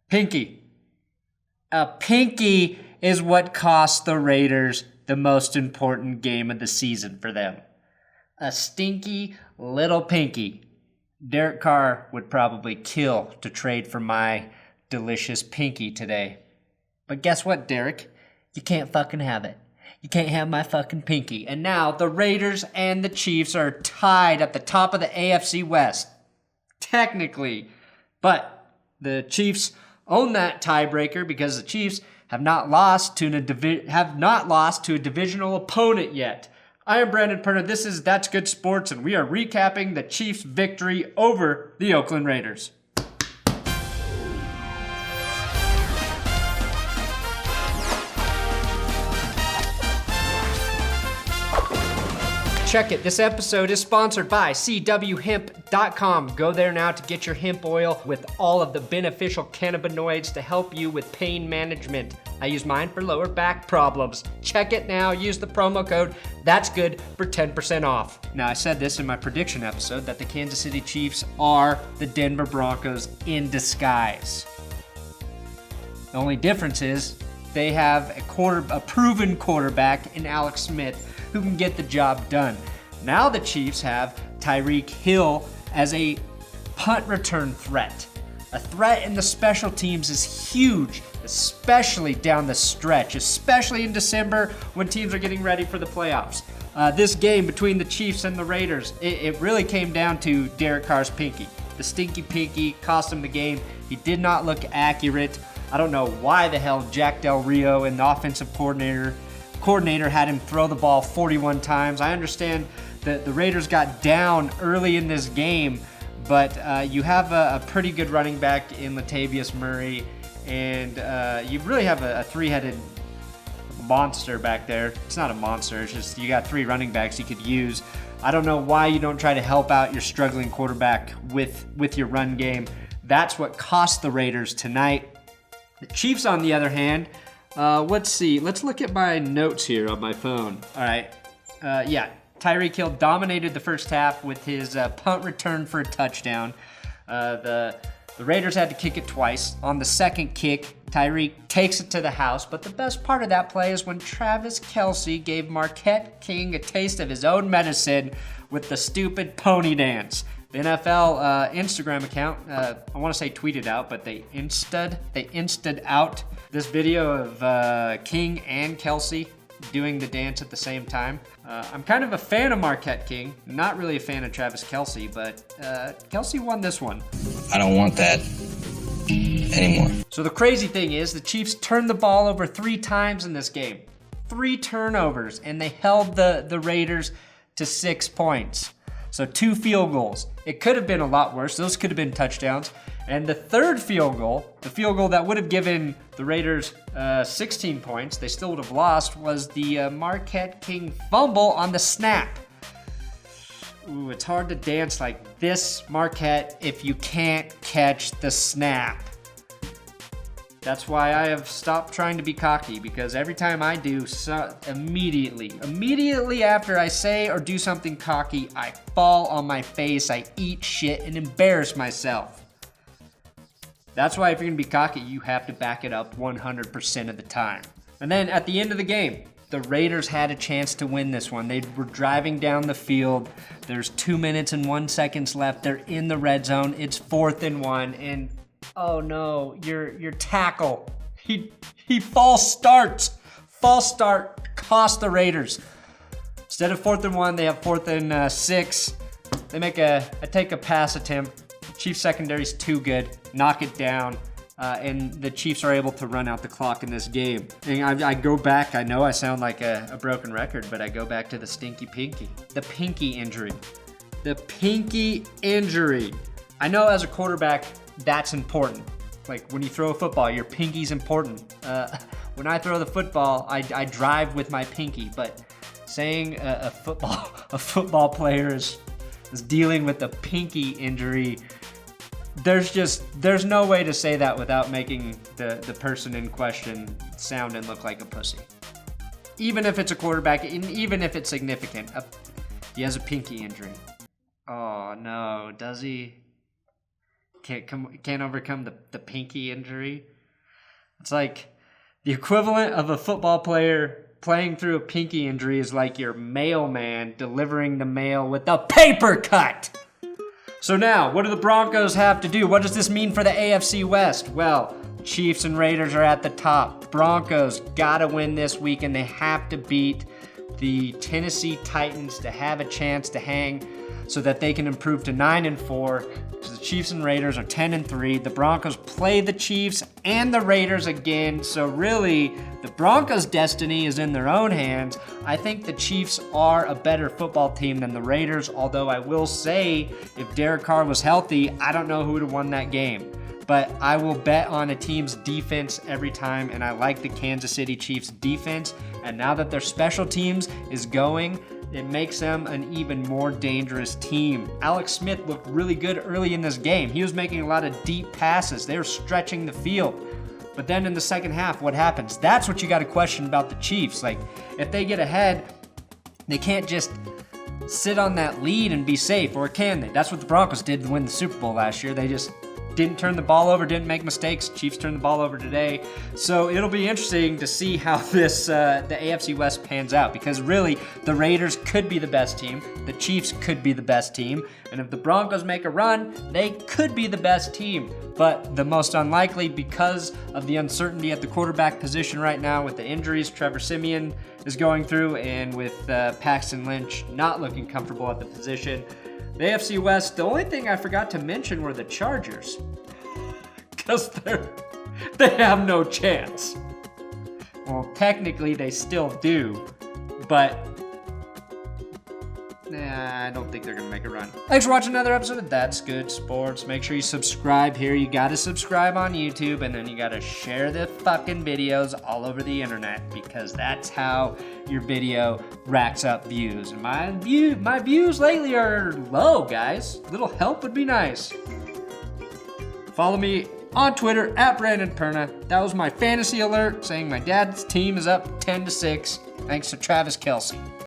Pinky. A pinky is what cost the Raiders the most important game of the season for them. A stinky little pinky. Derek Carr would probably kill to trade for my delicious pinky today. But guess what, Derek? You can't fucking have it. You can't have my fucking pinky. And now the Raiders and the Chiefs are tied at the top of the AFC West. Technically. But the Chiefs own that tiebreaker because the Chiefs have not lost to a divisional opponent yet. I am Brandon Perna. This is That's Good Sports, and we are recapping the Chiefs' victory over the Oakland Raiders. Check it. This episode is sponsored by CWHemp.com. Go there now to get your hemp oil with all of the beneficial cannabinoids to help you with pain management. I use mine for lower back problems. Check it now. Use the promo code That's Good for 10% off. Now, I said this in my prediction episode that the Kansas City Chiefs are the Denver Broncos in disguise. The only difference is they have a proven quarterback in Alex Smith who can get the job done. Now the Chiefs have Tyreek Hill as a punt return threat. A threat in the special teams is huge, especially down the stretch, especially in December when teams are getting ready for the playoffs. This game between the Chiefs and the Raiders, it really came down to Derek Carr's pinky. The stinky pinky cost him the game. He did not look accurate. I don't know why the hell Jack Del Rio and the offensive coordinator had him throw the ball 41 times. I understand that the Raiders got down early in this game, but you have a pretty good running back in Latavius Murray, and you really have a three-headed monster back there. It's not a monster, it's just you got three running backs you could use. I don't know why you don't try to help out your struggling quarterback with your run game. That's what cost the Raiders tonight. The Chiefs, on the other hand, let's see. Let's look at my notes here on my phone. All right. Tyreek Hill dominated the first half with his punt return for a touchdown. The Raiders had to kick it twice. On the second kick, Tyreek takes it to the house. But the best part of that play is when Travis Kelce gave Marquette King a taste of his own medicine with the stupid pony dance. The NFL Instagram account, I want to say tweeted out, but they insta'd out this video of King and Kelce doing the dance at the same time. I'm kind of a fan of Marquette King, not really a fan of Travis Kelce, but Kelce won this one. I don't want that anymore. So the crazy thing is the Chiefs turned the ball over 3 times in this game. 3 turnovers, and they held the Raiders to 6 points. So 2 field goals. It could have been a lot worse. Those could have been touchdowns. And the third field goal, the field goal that would have given the Raiders 16 points, they still would have lost, was the Marquette King fumble on the snap. Ooh, it's hard to dance like this, Marquette, if you can't catch the snap. That's why I have stopped trying to be cocky, because every time I do, immediately after I say or do something cocky, I fall on my face, I eat shit, and embarrass myself. That's why if you're going to be cocky, you have to back it up 100% of the time. And then at the end of the game, the Raiders had a chance to win this one. They were driving down the field. There's 2 minutes and 1 second left. They're in the red zone. It's 4th and 1, and oh no, your tackle. He false starts. False start cost the Raiders. Instead of 4th and 1, they have 4th and 6. They take a pass attempt. Chiefs secondary's too good. Knock it down. And the Chiefs are able to run out the clock in this game. And I go back, I know I sound like a broken record, but I go back to the stinky pinky. The pinky injury. The pinky injury. I know as a quarterback, that's important. Like when you throw a football, your pinky's important. When I throw the football, I drive with my pinky. But saying a football player is dealing with a pinky injury, there's no way to say that without making the person in question sound and look like a pussy. Even if it's a quarterback, and even if it's significant, he has a pinky injury. Oh no, does he? can't overcome the pinky injury. It's like the equivalent of a football player playing through a pinky injury is like your mailman delivering the mail with a paper cut. So now, what do the Broncos have to do? What does this mean for the AFC West? Well, Chiefs and Raiders are at the top. Broncos gotta win this week, and they have to beat the Tennessee Titans to have a chance to hang so that they can improve to 9-4. So the Chiefs and Raiders are 10-3. The Broncos play the Chiefs and the Raiders again. So really, the Broncos' destiny is in their own hands. I think the Chiefs are a better football team than the Raiders, although I will say if Derek Carr was healthy, I don't know who would have won that game. But I will bet on a team's defense every time, and I like the Kansas City Chiefs defense. And now that their special teams is going, it makes them an even more dangerous team. Alex Smith looked really good early in this game. He was making a lot of deep passes. They were stretching the field. But then in the second half, what happens? That's what you got to question about the Chiefs. Like, if they get ahead, they can't just sit on that lead and be safe, or can they? That's what the Broncos did to win the Super Bowl last year. They just didn't turn the ball over, didn't make mistakes. Chiefs turned the ball over today. So it'll be interesting to see how the AFC West pans out, because really the Raiders could be the best team. The Chiefs could be the best team. And if the Broncos make a run, they could be the best team. But the most unlikely, because of the uncertainty at the quarterback position right now with the injuries Trevor Siemian is going through, and with Paxton Lynch not looking comfortable at the position. The AFC West, the only thing I forgot to mention were the Chargers. Because they have no chance. Well, technically they still do, but I don't think they're going to make a run. Thanks for watching another episode of That's Good Sports. Make sure you subscribe here. You got to subscribe on YouTube, and then you got to share the fucking videos all over the internet, because that's how your video racks up views. And my views lately are low, guys. A little help would be nice. Follow me on Twitter at Brandon Perna. That was my fantasy alert saying my dad's team is up 10-6 thanks to Travis Kelce.